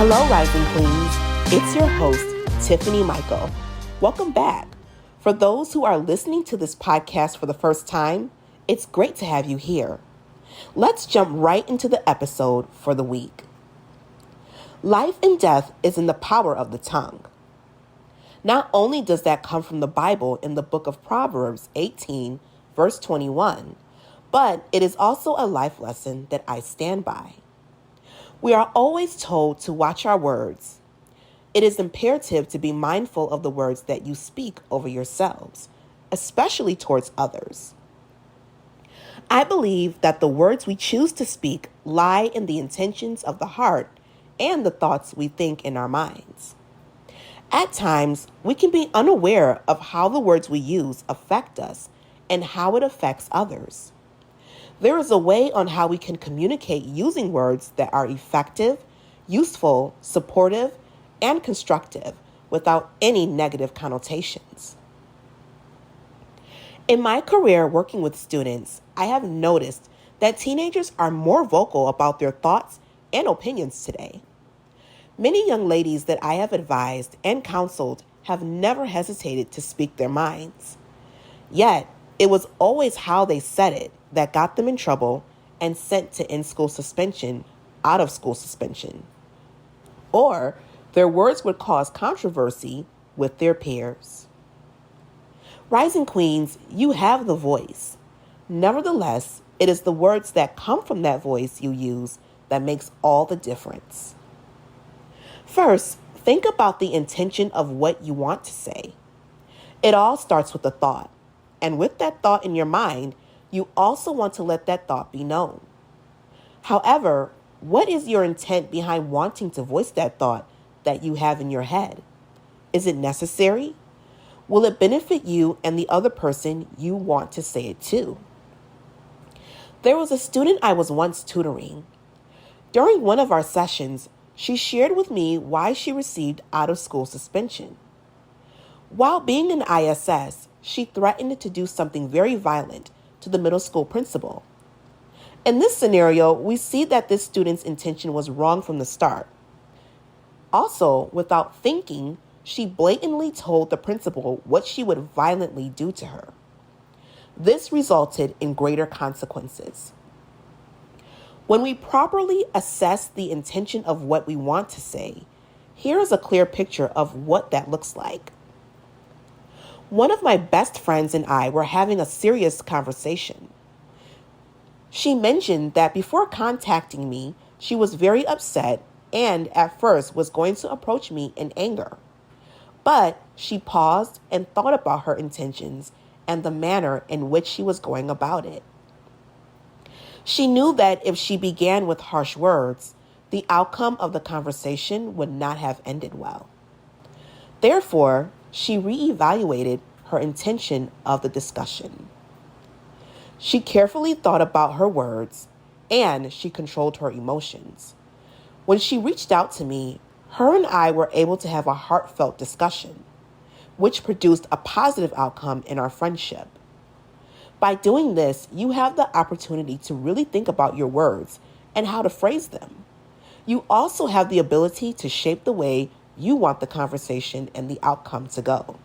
Hello, Rising Queens. It's your host, Tiffany Michael. Welcome back. For those who are listening to this podcast for the first time, it's great to have you here. Let's jump right into the episode for the week. Life and death is in the power of the tongue. Not only does that come from the Bible in the book of Proverbs 18, verse 21, but it is also a life lesson that I stand by. We are always told to watch our words. It is imperative to be mindful of the words that you speak over yourselves, especially towards others. I believe that the words we choose to speak lie in the intentions of the heart and the thoughts we think in our minds. At times, we can be unaware of how the words we use affect us and how it affects others. There is a way on how we can communicate using words that are effective, useful, supportive, and constructive without any negative connotations. In my career working with students, I have noticed that teenagers are more vocal about their thoughts and opinions today. Many young ladies that I have advised and counseled have never hesitated to speak their minds. Yet, it was always how they said it that got them in trouble and sent to in-school suspension, out-of-school suspension. Or their words would cause controversy with their peers. Rising Queens, you have the voice. Nevertheless, it is the words that come from that voice you use that makes all the difference. First, think about the intention of what you want to say. It all starts with a thought. And with that thought in your mind, you also want to let that thought be known. However, what is your intent behind wanting to voice that thought that you have in your head? Is it necessary? Will it benefit you and the other person you want to say it to? There was a student I was once tutoring. During one of our sessions, she shared with me why she received out-of-school suspension. While being in ISS, she threatened to do something very violent to the middle school principal. In this scenario, we see that this student's intention was wrong from the start. Also, without thinking, she blatantly told the principal what she would violently do to her. This resulted in greater consequences. When we properly assess the intention of what we want to say, here is a clear picture of what that looks like. One of my best friends and I were having a serious conversation. She mentioned that before contacting me, she was very upset and at first was going to approach me in anger. But she paused and thought about her intentions and the manner in which she was going about it. She knew that if she began with harsh words, the outcome of the conversation would not have ended well. Therefore, she reevaluated her intention of the discussion. She carefully thought about her words and she controlled her emotions. When she reached out to me, her and I were able to have a heartfelt discussion, which produced a positive outcome in our friendship. By doing this, you have the opportunity to really think about your words and how to phrase them. You also have the ability to shape the way you want the conversation and the outcome to go.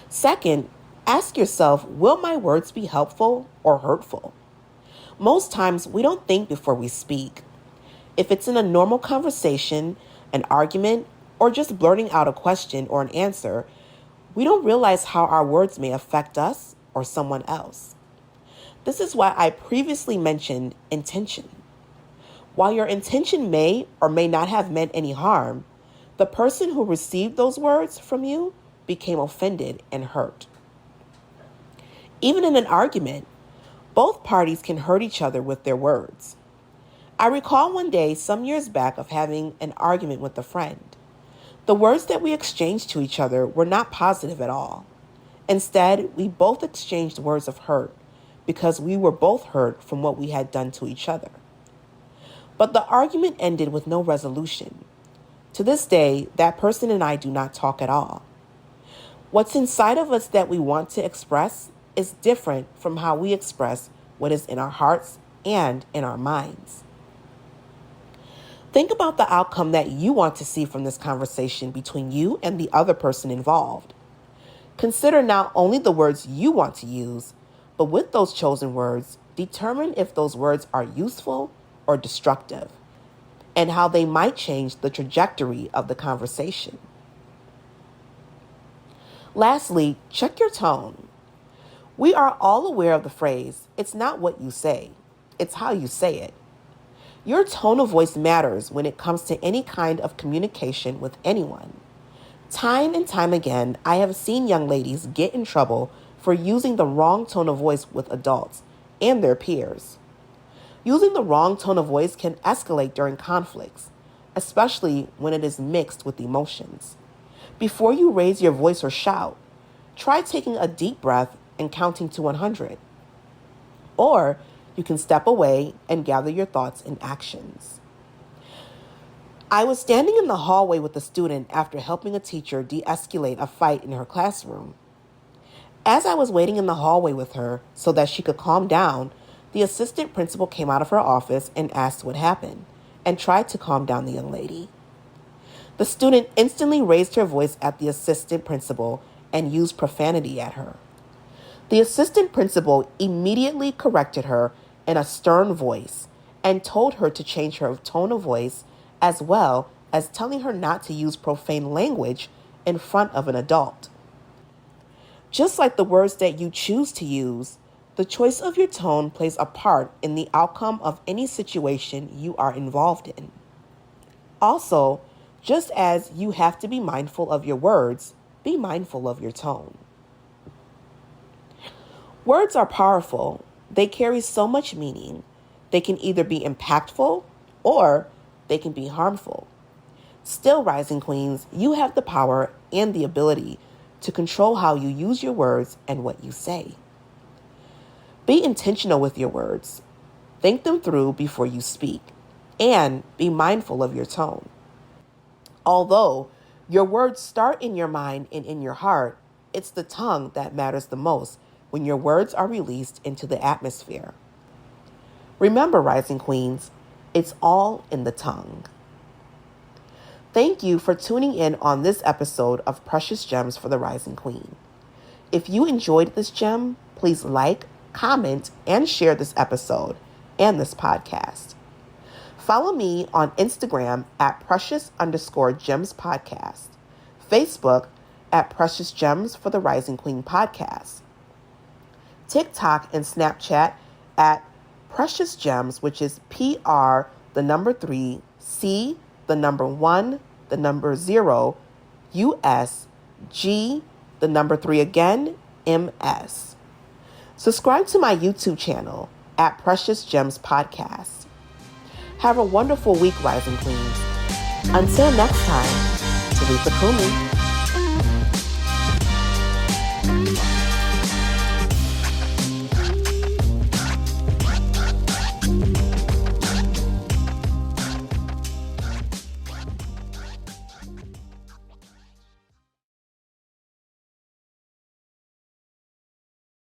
Second, ask yourself, will my words be helpful or hurtful? Most times, we don't think before we speak. If it's in a normal conversation, an argument, or just blurting out a question or an answer, we don't realize how our words may affect us or someone else. This is why I previously mentioned intention. While your intention may or may not have meant any harm, the person who received those words from you became offended and hurt. Even in an argument, both parties can hurt each other with their words. I recall one day some years back of having an argument with a friend. The words that we exchanged to each other were not positive at all. Instead, we both exchanged words of hurt because we were both hurt from what we had done to each other. But the argument ended with no resolution. To this day, that person and I do not talk at all. What's inside of us that we want to express is different from how we express what is in our hearts and in our minds. Think about the outcome that you want to see from this conversation between you and the other person involved. Consider not only the words you want to use, but with those chosen words, determine if those words are useful or destructive, and how they might change the trajectory of the conversation. Lastly, check your tone. We are all aware of the phrase, "It's not what you say, it's how you say it." Your tone of voice matters when it comes to any kind of communication with anyone. Time and time again, I have seen young ladies get in trouble for using the wrong tone of voice with adults and their peers. Using the wrong tone of voice can escalate during conflicts, especially when it is mixed with emotions. Before you raise your voice or shout, try taking a deep breath and counting to 100. Or you can step away and gather your thoughts and actions. I was standing in the hallway with a student after helping a teacher de-escalate a fight in her classroom. As I was waiting in the hallway with her so that she could calm down, the assistant principal came out of her office and asked what happened and tried to calm down the young lady. The student instantly raised her voice at the assistant principal and used profanity at her. The assistant principal immediately corrected her in a stern voice and told her to change her tone of voice, as well as telling her not to use profane language in front of an adult. Just like the words that you choose to use, the choice of your tone plays a part in the outcome of any situation you are involved in. Also, just as you have to be mindful of your words, be mindful of your tone. Words are powerful. They carry so much meaning. They can either be impactful or they can be harmful. Still, Rising Queens, you have the power and the ability to control how you use your words and what you say. Be intentional with your words. Think them through before you speak, and be mindful of your tone. Although your words start in your mind and in your heart, it's the tongue that matters the most when your words are released into the atmosphere. Remember, Rising Queens, it's all in the tongue. Thank you for tuning in on this episode of Precious Gems for the Rising Queen. If you enjoyed this gem, please like, comment, and share this episode and this podcast. Follow me on Instagram at Precious_Gems Podcast, Facebook at Precious Gems for the Rising Queen Podcast, TikTok and Snapchat at Precious Gems, which is PR3 C1 0 USG 3 again MS. Subscribe to my YouTube channel at Precious Gems Podcast. Have a wonderful week, Rising Queens. Until next time, Talitha Kumi.